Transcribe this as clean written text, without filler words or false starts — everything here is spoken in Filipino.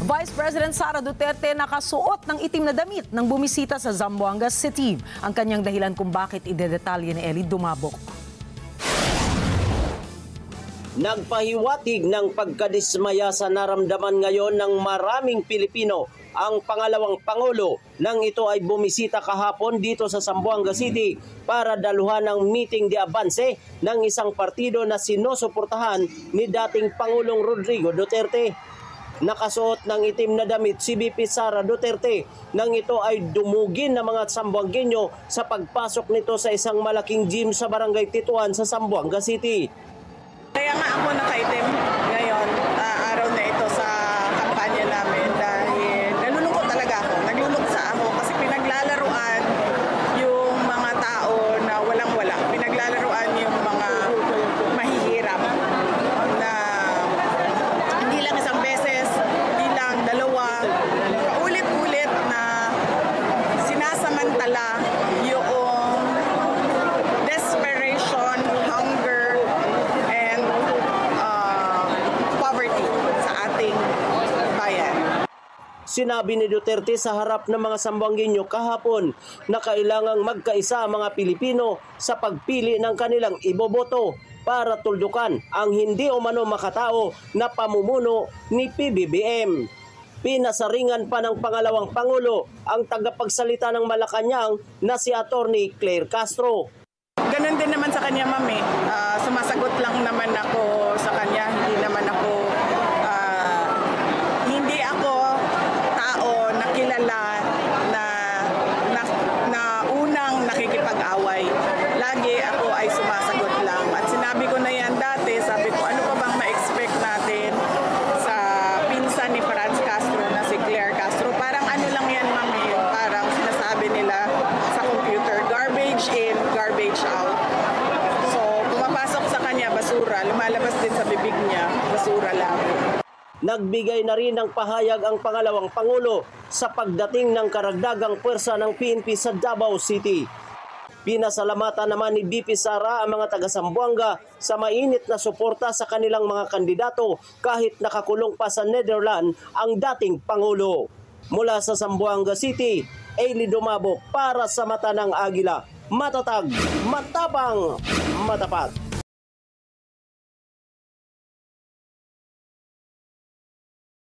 Vice President Sara Duterte nakasuot ng itim na damit nang bumisita sa Zamboanga City. Ang kanyang dahilan kung bakit idedetalye ni Eli Dumabok. Nagpahiwatig ng pagkadismaya sa naramdaman ngayon ng maraming Pilipino ang pangalawang Pangulo nang ito ay bumisita kahapon dito sa Zamboanga City para daluhan ng meeting de avance ng isang partido na sinusuportahan ni dating Pangulong Rodrigo Duterte. Nakasuot ng itim na damit si VP Sara Duterte nang ito ay dumugin ng mga Zamboangueño sa pagpasok nito sa isang malaking gym sa Barangay Tituan sa Zamboanga City. Kaya nga ako nakaitim ngayon, araw na ito sa kampanya namin dahil nalulungkot talaga ako. Nagluluksa ako kasi pinaglalaruan yung mga tao na walang-wala. Pinaglalaruan yung mga mahihirap na hindi lang isang beses, hindi lang dalawa, paulit-ulit na sinasamantala yung desperation, hunger, Sinabi ni Duterte sa harap ng mga Zamboangueño kahapon na kailangang magkaisa ang mga Pilipino sa pagpili ng kanilang iboboto para tuldukan ang hindi umano makatao na pamumuno ni PBBM. Pinasaringan pa ng pangalawang Pangulo ang tagapagsalita ng Malacanang na si Attorney Claire Castro. Ganun din naman sa kanya, mami. Sumasagot lang naman ako sa kanya. Hindi ako tao na kilala na unang nakikipag-away. Lagi ako ay sumasagot lang. At sinabi ko na yan dati, sabi ko, ano pa bang ma-expect natin sa pinsan ni Franz Castro na si Claire Castro? Parang ano lang yan, mami. Parang sinasabi nila sa computer, garbage in, garbage out. So, pumapasok sa kanya, basura. Lumalabas din sa bibig niya, basura lang. Nagbigay na rin ng pahayag ang pangalawang Pangulo sa pagdating ng karagdagang puwersa ng PNP sa Davao City. Pinasalamatan naman ni VP Sara ang mga taga-Zamboanga sa mainit na suporta sa kanilang mga kandidato kahit nakakulong pa sa Netherlands ang dating Pangulo. Mula sa Zamboanga City, Eli Dumabok para sa Mata ng Agila. Matatag, matapang, matapat.